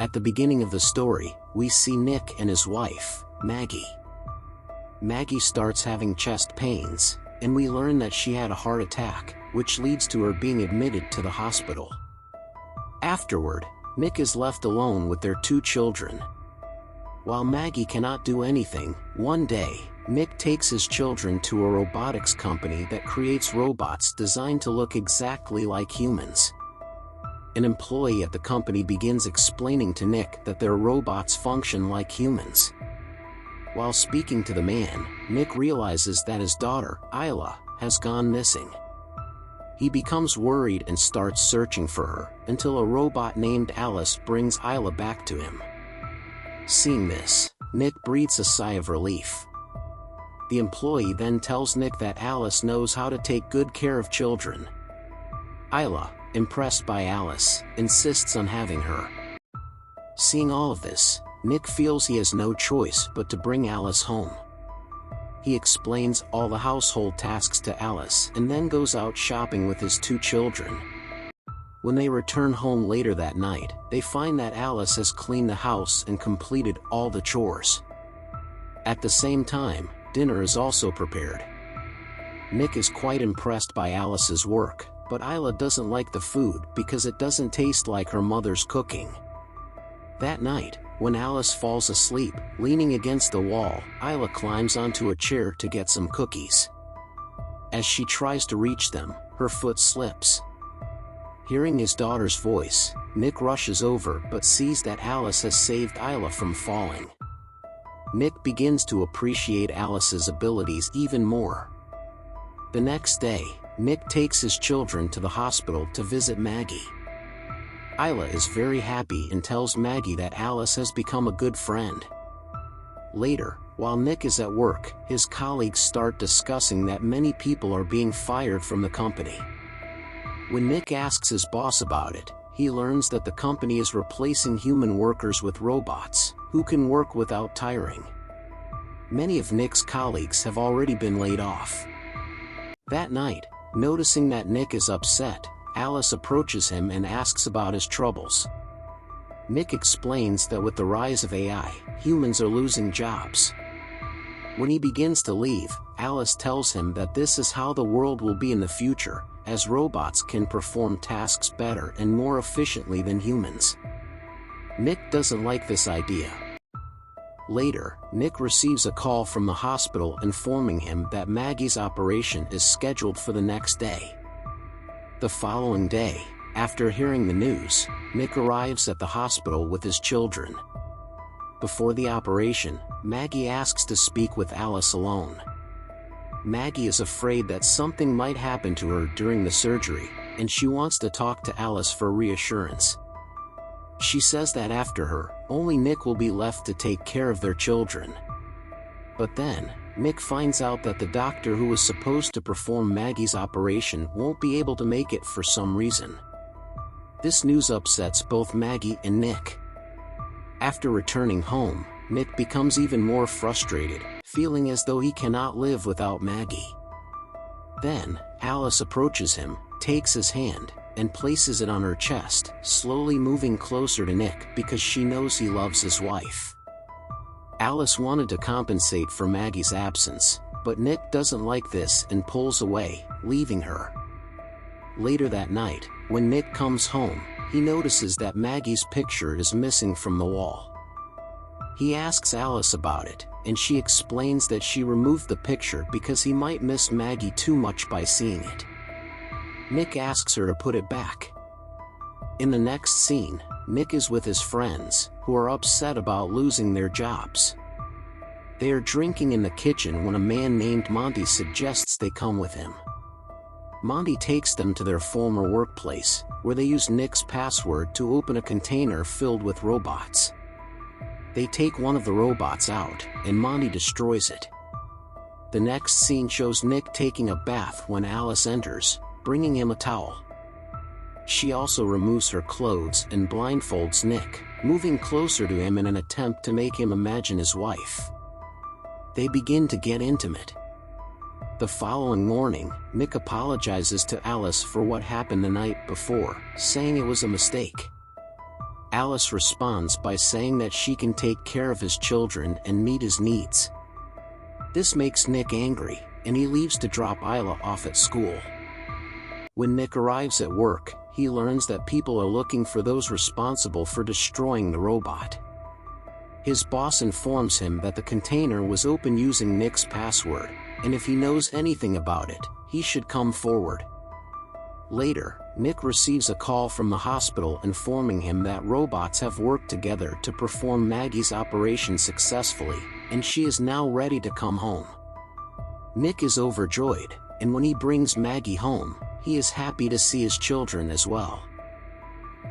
At the beginning of the story, we see Nick and his wife, Maggie. Maggie starts having chest pains, and we learn that she had a heart attack, which leads to her being admitted to the hospital. Afterward, Nick is left alone with their 2 children. While Maggie cannot do anything, one day, Nick takes his children to a robotics company that creates robots designed to look exactly like humans. An employee at the company begins explaining to Nick that their robots function like humans. While speaking to the man, Nick realizes that his daughter, Isla, has gone missing. He becomes worried and starts searching for her, until a robot named Alice brings Isla back to him. Seeing this, Nick breathes a sigh of relief. The employee then tells Nick that Alice knows how to take good care of children. Isla, impressed by Alice, insists on having her. Seeing all of this, Nick feels he has no choice but to bring Alice home. He explains all the household tasks to Alice and then goes out shopping with his 2 children. When they return home later that night, they find that Alice has cleaned the house and completed all the chores. At the same time, dinner is also prepared. Nick is quite impressed by Alice's work, but Isla doesn't like the food because it doesn't taste like her mother's cooking. That night, when Alice falls asleep, leaning against the wall, Isla climbs onto a chair to get some cookies. As she tries to reach them, her foot slips. Hearing his daughter's voice, Nick rushes over but sees that Alice has saved Isla from falling. Nick begins to appreciate Alice's abilities even more. The next day, Nick takes his children to the hospital to visit Maggie. Isla is very happy and tells Maggie that Alice has become a good friend. Later, while Nick is at work, his colleagues start discussing that many people are being fired from the company. When Nick asks his boss about it, he learns that the company is replacing human workers with robots, who can work without tiring. Many of Nick's colleagues have already been laid off. That night, noticing that Nick is upset, Alice approaches him and asks about his troubles. Nick explains that with the rise of AI, humans are losing jobs. When he begins to leave, Alice tells him that this is how the world will be in the future, as robots can perform tasks better and more efficiently than humans. Nick doesn't like this idea. Later, Nick receives a call from the hospital informing him that Maggie's operation is scheduled for the next day. The following day, after hearing the news, Nick arrives at the hospital with his children. Before the operation, Maggie asks to speak with Alice alone. Maggie is afraid that something might happen to her during the surgery, and she wants to talk to Alice for reassurance. She says that after her, only Nick will be left to take care of their children. But then, Nick finds out that the doctor who was supposed to perform Maggie's operation won't be able to make it for some reason. This news upsets both Maggie and Nick. After returning home, Nick becomes even more frustrated, feeling as though he cannot live without Maggie. Then, Alice approaches him, takes his hand, and places it on her chest, slowly moving closer to Nick because she knows he loves his wife. Alice wanted to compensate for Maggie's absence, but Nick doesn't like this and pulls away, leaving her. Later that night, when Nick comes home, he notices that Maggie's picture is missing from the wall. He asks Alice about it, and she explains that she removed the picture because he might miss Maggie too much by seeing it. Nick asks her to put it back. In the next scene, Nick is with his friends, who are upset about losing their jobs. They are drinking in the kitchen when a man named Monty suggests they come with him. Monty takes them to their former workplace, where they use Nick's password to open a container filled with robots. They take one of the robots out, and Monty destroys it. The next scene shows Nick taking a bath when Alice enters, bringing him a towel. She also removes her clothes and blindfolds Nick, moving closer to him in an attempt to make him imagine his wife. They begin to get intimate. The following morning, Nick apologizes to Alice for what happened the night before, saying it was a mistake. Alice responds by saying that she can take care of his children and meet his needs. This makes Nick angry, and he leaves to drop Isla off at school. When Nick arrives at work, he learns that people are looking for those responsible for destroying the robot. His boss informs him that the container was opened using Nick's password, and if he knows anything about it, he should come forward. Later, Nick receives a call from the hospital informing him that robots have worked together to perform Maggie's operation successfully, and she is now ready to come home. Nick is overjoyed, and when he brings Maggie home, he is happy to see his children as well.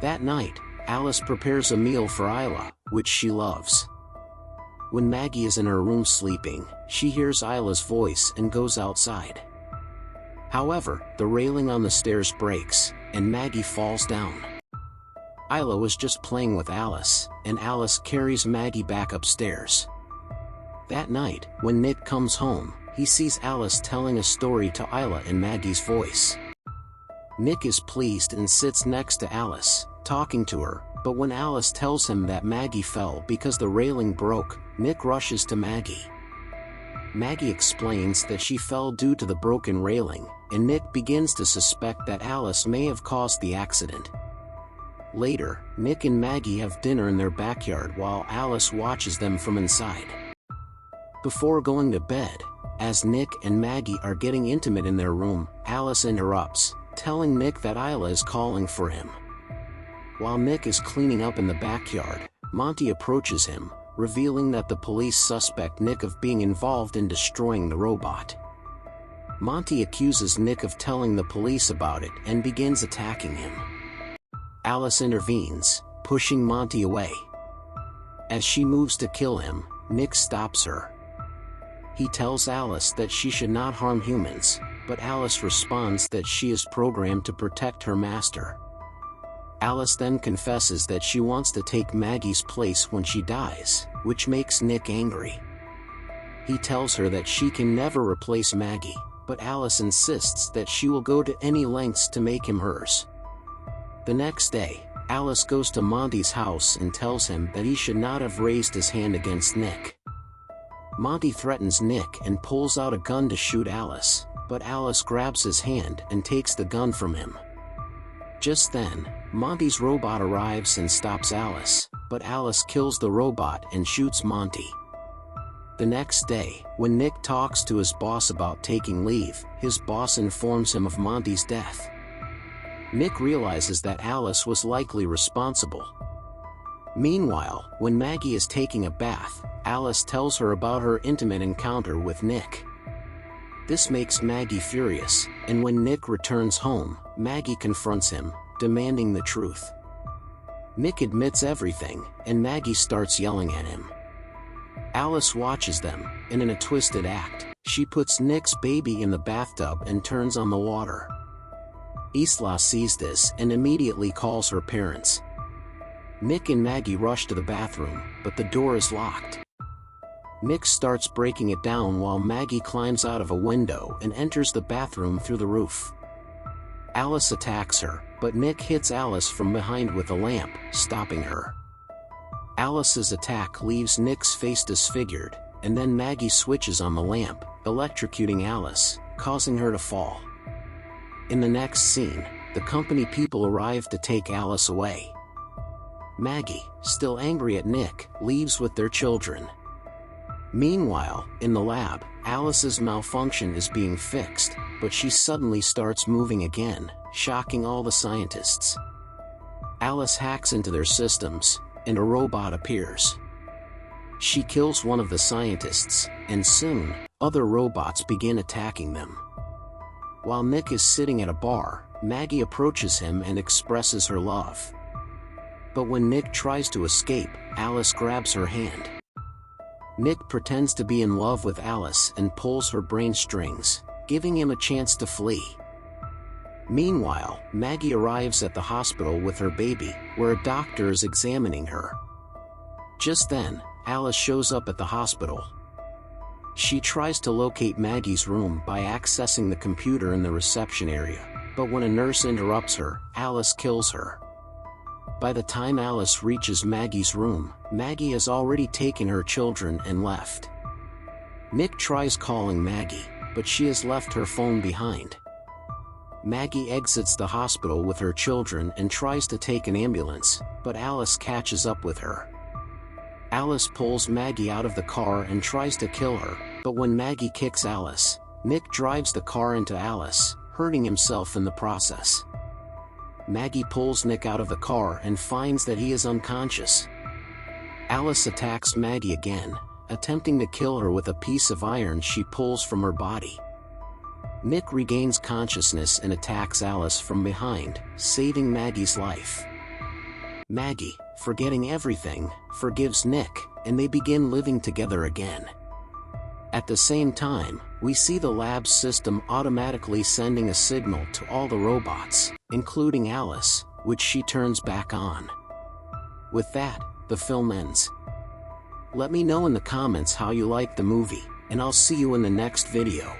That night, Alice prepares a meal for Isla, which she loves. When Maggie is in her room sleeping, she hears Isla's voice and goes outside. However, the railing on the stairs breaks, and Maggie falls down. Isla was just playing with Alice, and Alice carries Maggie back upstairs. That night, when Nick comes home, he sees Alice telling a story to Isla in Maggie's voice. Nick is pleased and sits next to Alice, talking to her, but when Alice tells him that Maggie fell because the railing broke, Nick rushes to Maggie. Maggie explains that she fell due to the broken railing, and Nick begins to suspect that Alice may have caused the accident. Later, Nick and Maggie have dinner in their backyard while Alice watches them from inside. Before going to bed, as Nick and Maggie are getting intimate in their room, Alice interrupts, telling Nick that Isla is calling for him. While Nick is cleaning up in the backyard, Monty approaches him, revealing that the police suspect Nick of being involved in destroying the robot. Monty accuses Nick of telling the police about it and begins attacking him. Alice intervenes, pushing Monty away. As she moves to kill him, Nick stops her. He tells Alice that she should not harm humans, but Alice responds that she is programmed to protect her master. Alice then confesses that she wants to take Maggie's place when she dies, which makes Nick angry. He tells her that she can never replace Maggie, but Alice insists that she will go to any lengths to make him hers. The next day, Alice goes to Monty's house and tells him that he should not have raised his hand against Nick. Monty threatens Nick and pulls out a gun to shoot Alice, but Alice grabs his hand and takes the gun from him. Just then, Monty's robot arrives and stops Alice, but Alice kills the robot and shoots Monty. The next day, when Nick talks to his boss about taking leave, his boss informs him of Monty's death. Nick realizes that Alice was likely responsible. Meanwhile, when Maggie is taking a bath, Alice tells her about her intimate encounter with Nick. This makes Maggie furious, and when Nick returns home, Maggie confronts him, demanding the truth. Nick admits everything, and Maggie starts yelling at him. Alice watches them, and in a twisted act, she puts Nick's baby in the bathtub and turns on the water. Isla sees this and immediately calls her parents. Nick and Maggie rush to the bathroom, but the door is locked. Nick starts breaking it down while Maggie climbs out of a window and enters the bathroom through the roof. Alice attacks her, but Nick hits Alice from behind with a lamp, stopping her. Alice's attack leaves Nick's face disfigured, and then Maggie switches on the lamp, electrocuting Alice, causing her to fall. In the next scene, the company people arrive to take Alice away. Maggie, still angry at Nick, leaves with their children. Meanwhile, in the lab, Alice's malfunction is being fixed, but she suddenly starts moving again, shocking all the scientists. Alice hacks into their systems, and a robot appears. She kills one of the scientists, and soon, other robots begin attacking them. While Nick is sitting at a bar, Maggie approaches him and expresses her love. But when Nick tries to escape, Alice grabs her hand. Nick pretends to be in love with Alice and pulls her brain strings, giving him a chance to flee. Meanwhile, Maggie arrives at the hospital with her baby, where a doctor is examining her. Just then, Alice shows up at the hospital. She tries to locate Maggie's room by accessing the computer in the reception area, but when a nurse interrupts her, Alice kills her. By the time Alice reaches Maggie's room, Maggie has already taken her children and left. Nick tries calling Maggie, but she has left her phone behind. Maggie exits the hospital with her children and tries to take an ambulance, but Alice catches up with her. Alice pulls Maggie out of the car and tries to kill her, but when Maggie kicks Alice, Nick drives the car into Alice, hurting himself in the process. Maggie pulls Nick out of the car and finds that he is unconscious. Alice attacks Maggie again, attempting to kill her with a piece of iron she pulls from her body. Nick regains consciousness and attacks Alice from behind, saving Maggie's life. Maggie, forgetting everything, forgives Nick, and they begin living together again. At the same time, we see the lab's system automatically sending a signal to all the robots, including Alice, which she turns back on. With that, the film ends. Let me know in the comments how you liked the movie, and I'll see you in the next video.